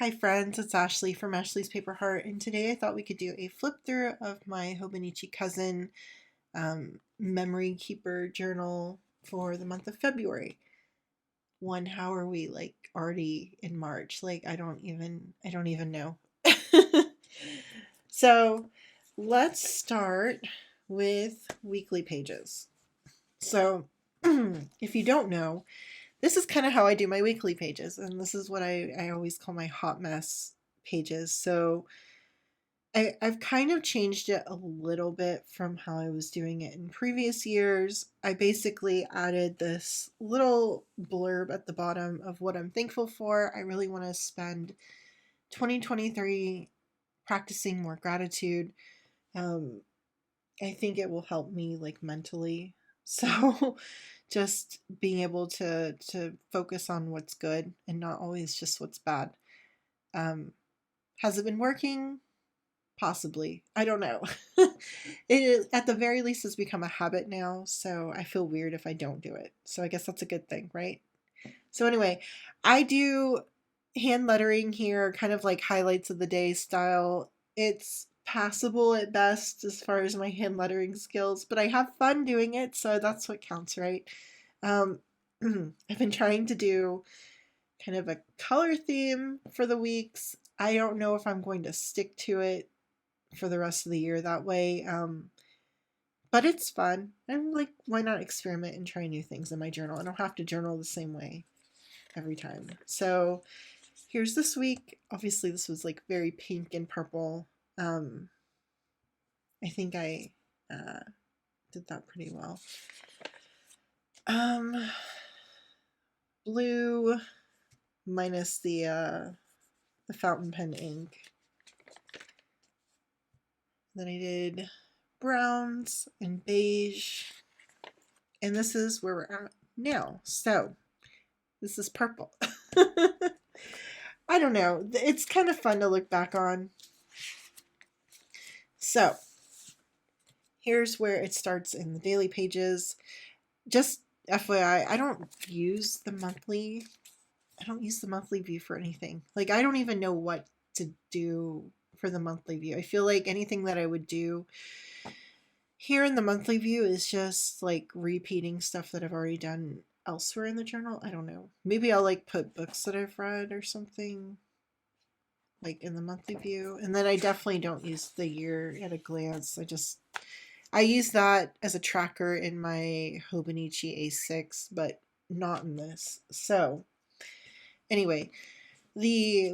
Hi friends, it's Ashley from Ashley's Paper Heart, and today I thought we could do a flip through of my Hobonichi cousin memory keeper journal for the month of February. How are we already in March? I don't even know. So let's start with weekly pages. So if you don't know, this is kind of how I do my weekly pages, and this is what I always call my hot mess pages. So I've kind of changed it a little bit from how I was doing it in previous years. I basically added this little blurb at the bottom of what I'm thankful for. I really want to spend 2023 practicing more gratitude. Um, I think it will help me mentally. So just being able to focus on what's good and not always just what's bad. Um, has it been working? Possibly. I don't know. It is, at the very least, has become a habit now, so I feel weird if I don't do it. So I guess that's a good thing, right? So anyway, I do hand lettering here, kind of like highlights of the day style. It's passable at best as far as my hand lettering skills, but I have fun doing it, so that's what counts, right? Um, I've been trying to do kind of a color theme for the weeks. I don't know if I'm going to stick to it for the rest of the year that way. But it's fun. I'm like, why not experiment and try new things in my journal? I don't have to journal the same way every time. So here's this week. Obviously, this was like very pink and purple. I think I did that pretty well. Blue minus the fountain pen ink. Then I did browns and beige. And this is where we're at now. So this is purple. I don't know. It's kind of fun to look back on. So here's where it starts in the daily pages. Just FYI, I don't use the monthly view for anything. Like, I don't even know what to do for the monthly view. I feel like anything that I would do here in the monthly view is just like repeating stuff that I've already done elsewhere in the journal. I don't know. Maybe I'll put books that I've read or something in the monthly view. And then I definitely don't use the year at a glance. I use that as a tracker in my Hobonichi A6, but not in this. So anyway, the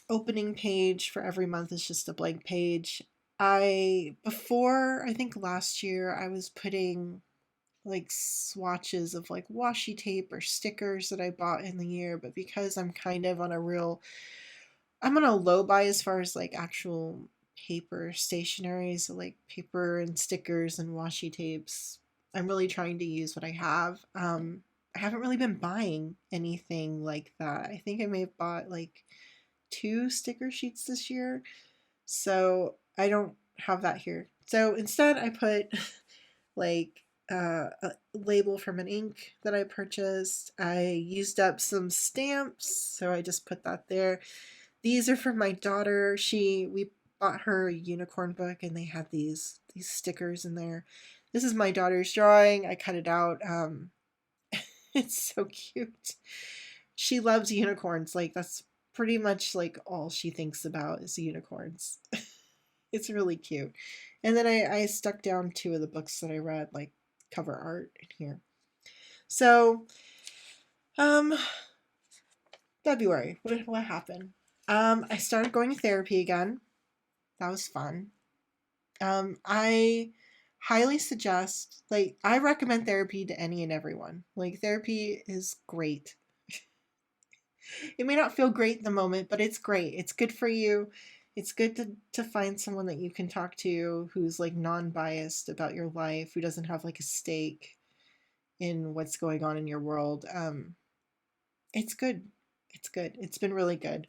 opening page for every month is just a blank page. I think last year I was putting swatches of washi tape or stickers that I bought in the year, but because I'm kind of I'm on a low buy as far as actual paper stationery, so paper and stickers and washi tapes. I'm really trying to use what I have. I haven't really been buying anything like that. I think I may have bought 2 sticker sheets this year, so I don't have that here. So instead, I put a label from an ink that I purchased. I used up some stamps, so I just put that there. These are from my daughter. We bought her a unicorn book, and they had these stickers in there. This is my daughter's drawing. I cut it out. It's so cute. She loves unicorns. That's pretty much all she thinks about is unicorns. It's really cute. And then I stuck down 2 of the books that I read, cover art in here. So, February, what happened? I started going to therapy again. That was fun. I highly suggest, I recommend therapy to any and everyone. Therapy is great. It may not feel great in the moment, but it's great. It's good for you. It's good to find someone that you can talk to who's non-biased about your life, who doesn't have a stake in what's going on in your world. It's good. It's good. It's been really good.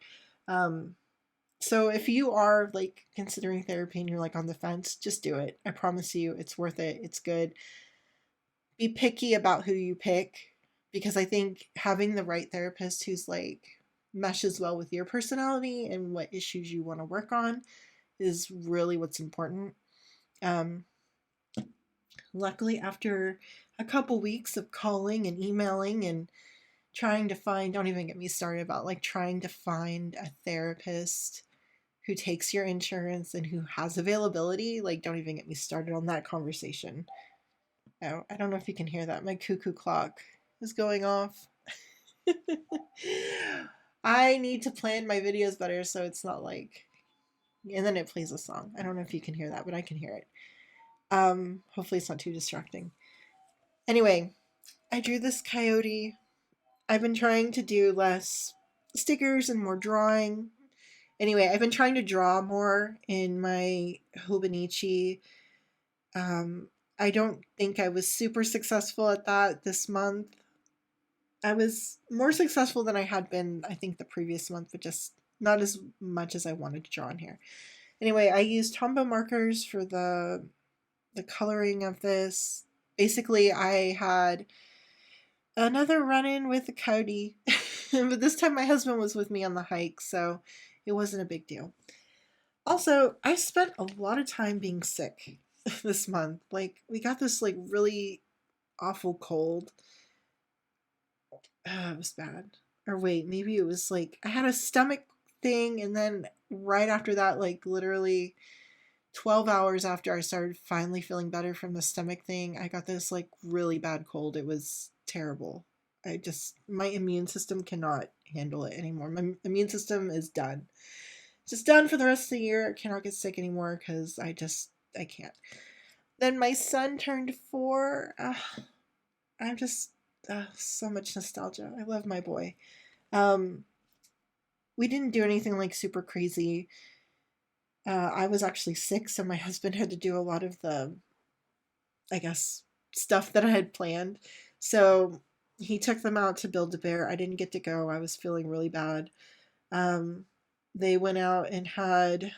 So if you are considering therapy and you're on the fence, just do it. I promise you, it's worth it. It's good. Be picky about who you pick, because I think having the right therapist who's meshes well with your personality and what issues you want to work on is really what's important. Um, Luckily, after a couple weeks of calling and emailing and trying to find, don't even get me started about like trying to find a therapist who takes your insurance and who has availability. Like, don't even get me started on that conversation. Oh, I don't know if you can hear that. My cuckoo clock is going off. I need to plan my videos better so it's not like, and then it plays a song. I don't know if you can hear that, but I can hear it. Hopefully it's not too distracting. Anyway, I drew this coyote. I've been trying to do less stickers and more drawing. Anyway, I've been trying to draw more in my Hobonichi. I don't think I was super successful at that this month. I was more successful than I had been, I think, the previous month, but just not as much as I wanted to draw in here. Anyway, I used Tombow markers for the coloring of this. Basically, I had another run-in with a coyote, but this time my husband was with me on the hike, so it wasn't a big deal. Also, I spent a lot of time being sick this month. Like, we got this like really awful cold. It was bad. Or wait, maybe it was like I had a stomach thing, and then right after that, like literally 12 hours after I started finally feeling better from the stomach thing, I got this like really bad cold. It was terrible. My immune system cannot handle it anymore. My immune system is done. Just done for the rest of the year. I cannot get sick anymore because I can't. Then my son turned 4. I'm just, so much nostalgia. I love my boy. Um, we didn't do anything like super crazy. I was actually sick, so my husband had to do a lot of the, I guess, stuff that I had planned. So he took them out to Build-A-Bear. I didn't get to go. I was feeling really bad. Um, they went out and had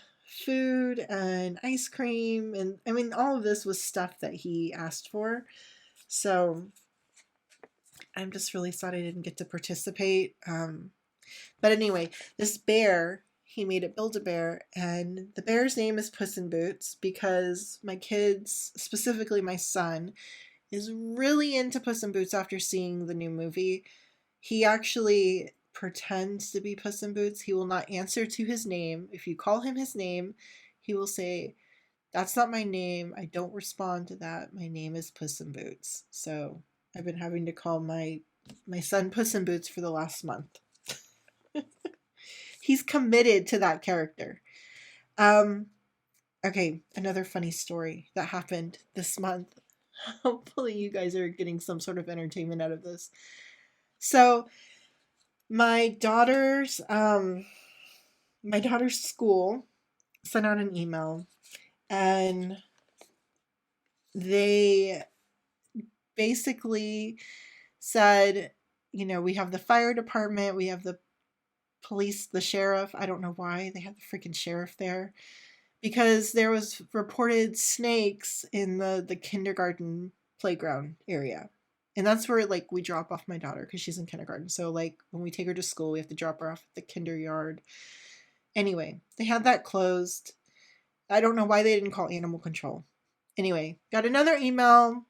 food and ice cream, and I mean, all of this was stuff that he asked for. So I'm just really sad I didn't get to participate. But anyway, this bear, he made it Build-A-Bear, and the bear's name is Puss in Boots because my kids, specifically my son, is really into Puss in Boots after seeing the new movie. He actually pretends to be Puss in Boots. He will not answer to his name. If you call him his name, he will say, "That's not my name. I don't respond to that. My name is Puss in Boots." So I've been having to call my son Puss in Boots for the last month. He's committed to that character. Okay, another funny story that happened this month. Hopefully you guys are getting some sort of entertainment out of this. So my daughter's school sent out an email, and they basically said, we have the fire department, we have the police, the sheriff. I don't know why they have the freaking sheriff there, because there was reported snakes in the kindergarten playground area. And that's where like we drop off my daughter because she's in kindergarten. So like when we take her to school, we have to drop her off at the kinder yard. Anyway, they had that closed. I don't know why they didn't call animal control. Anyway, got another email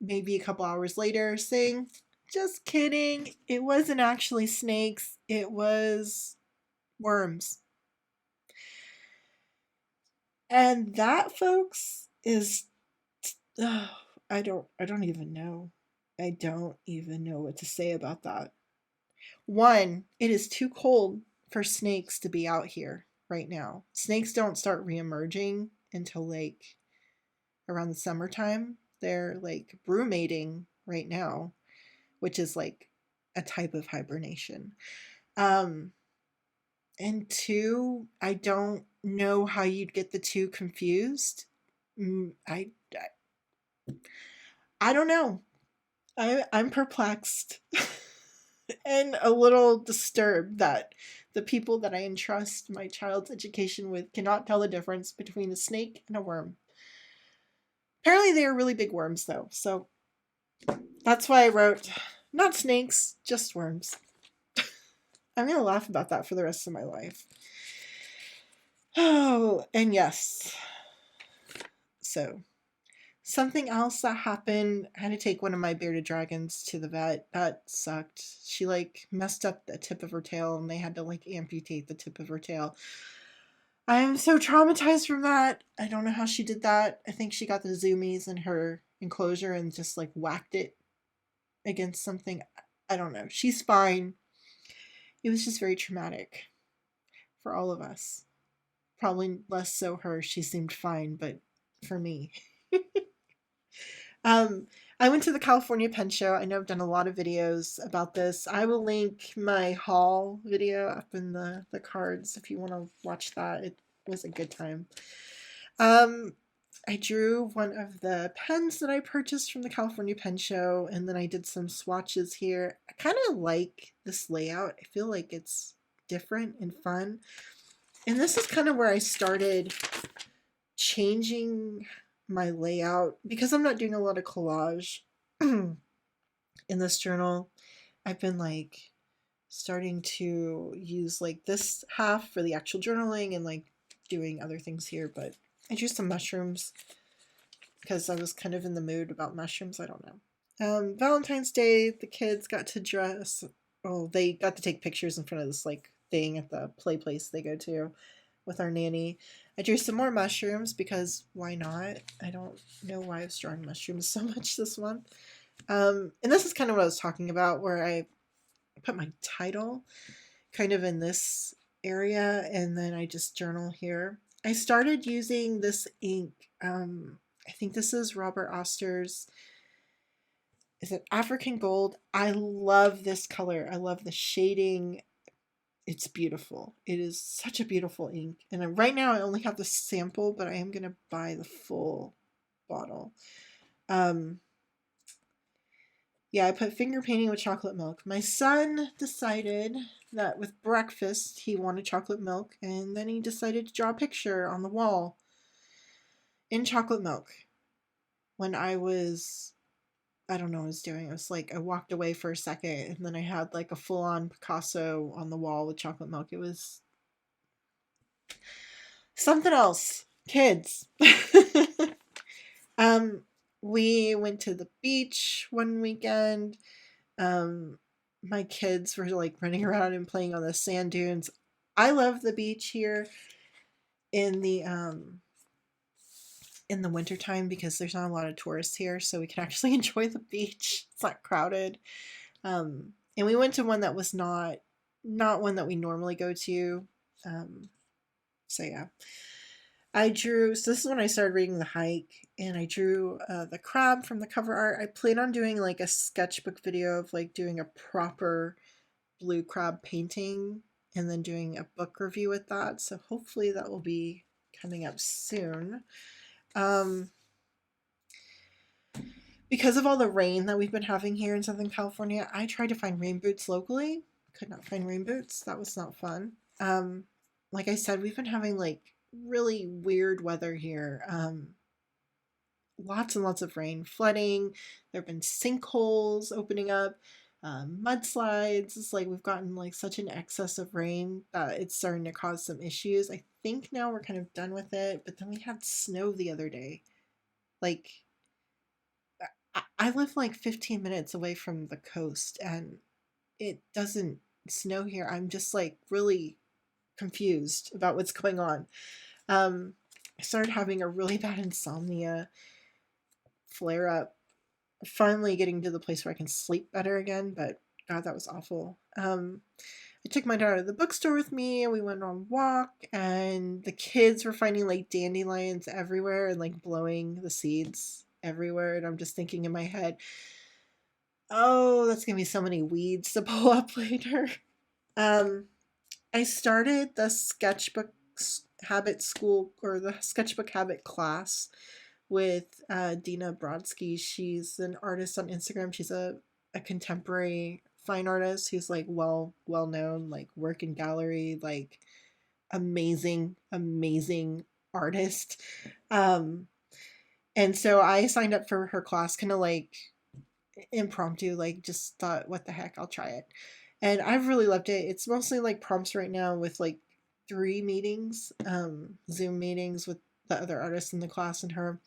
maybe a couple hours later saying, "Just kidding. It wasn't actually snakes. It was worms." And that, folks, is I don't even know. I don't even know what to say about that. One, it is too cold for snakes to be out here right now. Snakes don't start reemerging until like around the summertime. They're like brumating right now, which is like a type of hibernation. And two, I don't know how you'd get the two confused. I don't know. I'm perplexed and a little disturbed that the people that I entrust my child's education with cannot tell the difference between a snake and a worm. Apparently they are really big worms though, so that's why I wrote, "Not snakes, just worms." I'm gonna laugh about that for the rest of my life. Oh, and yes. So, something else that happened, I had to take one of my bearded dragons to the vet. That sucked. She like messed up the tip of her tail and they had to like amputate the tip of her tail. I am so traumatized from that. I don't know how she did that. I think she got the zoomies in her enclosure and just like whacked it against something. I don't know. She's fine. It was just very traumatic for all of us. Probably less so her. She seemed fine, but for me. Um, I went to the California Pen Show. I know I've done a lot of videos about this. I will link my haul video up in the cards if you want to watch that. It was a good time. I drew one of the pens that I purchased from the California Pen Show, and then I did some swatches here. I kind of like this layout. I feel like it's different and fun. And this is kind of where I started changing my layout because I'm not doing a lot of collage in this journal. I've been like starting to use like this half for the actual journaling and like doing other things here, but I drew some mushrooms because I was kind of in the mood about mushrooms. I don't know. Valentine's Day, the kids got to dress. Oh, they got to take pictures in front of this like thing at the play place they go to with our nanny. I drew some more mushrooms because why not? I don't know why I was drawing mushrooms so much this month. And this is kind of what I was talking about, where I put my title kind of in this area and then I just journal here. I started using this ink. I think this is Robert Oster's. Is it African Gold? I love this color. I love the shading. It's beautiful. It is such a beautiful ink. And right now I only have the sample, but I am going to buy the full bottle. Yeah, I put finger painting with chocolate milk. My son decided that with breakfast he wanted chocolate milk, and then he decided to draw a picture on the wall in chocolate milk. When I don't know what I was doing. I was like, I walked away for a second, and then I had like a full-on Picasso on the wall with chocolate milk. It was something else. Kids. We went to the beach one weekend. My kids were like running around and playing on the sand dunes. I love the beach here in the wintertime because there's not a lot of tourists here, so we can actually enjoy the beach. It's not crowded. And we went to one that was not one that we normally go to. So yeah. So this is when I started reading The Hike, and I drew the crab from the cover art. I plan on doing like a sketchbook video of like doing a proper blue crab painting and then doing a book review with that. So hopefully that will be coming up soon. Because of all the rain that we've been having here in Southern California, I tried to find rain boots locally. Could not find rain boots. That was not fun. Like I said, we've been having like really weird weather here. Lots and lots of rain, flooding. There have been sinkholes opening up, mudslides. It's like we've gotten like such an excess of rain that it's starting to cause some issues. I think now we're kind of done with it, but then we had snow the other day. Like, I live like 15 minutes away from the coast and it doesn't snow here. I'm just like really confused about what's going on. I started having a really bad insomnia flare up. Finally getting to the place where I can sleep better again, but God, that was awful. I took my daughter to the bookstore with me and we went on a walk, and the kids were finding like dandelions everywhere and like blowing the seeds everywhere. And I'm just thinking in my head, oh, that's gonna be so many weeds to pull up later. I started the sketchbook habit school, or the sketchbook habit class, with Dina Brodsky. She's an artist on Instagram. She's a contemporary fine artist who's like well known, like work in gallery, like amazing artist. And so I signed up for her class kind of like impromptu, like just thought, what the heck, I'll try it. And I've really loved it. It's mostly like prompts right now with like 3 meetings, Zoom meetings with the other artists in the class and her.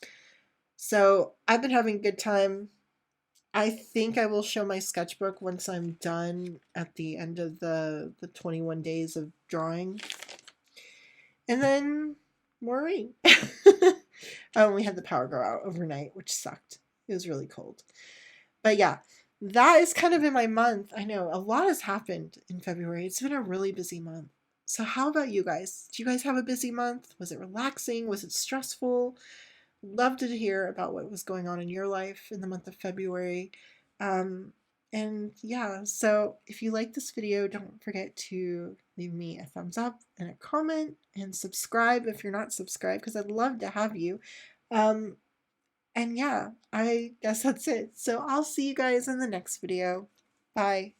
So I've been having a good time. I think I will show my sketchbook once I'm done at the end of the 21 days of drawing. And then more rain. We had the power go out overnight, which sucked. It was really cold. But yeah, that is kind of in my month. I know a lot has happened in February. It's been a really busy month. So how about you guys? Do you guys have a busy month? Was it relaxing? Was it stressful? Love to hear about what was going on in your life in the month of February. Um, and yeah, so if you like this video, don't forget to leave me a thumbs up and a comment and subscribe if you're not subscribed, because I'd love to have you. And yeah, I guess that's it. So I'll see you guys in the next video. Bye.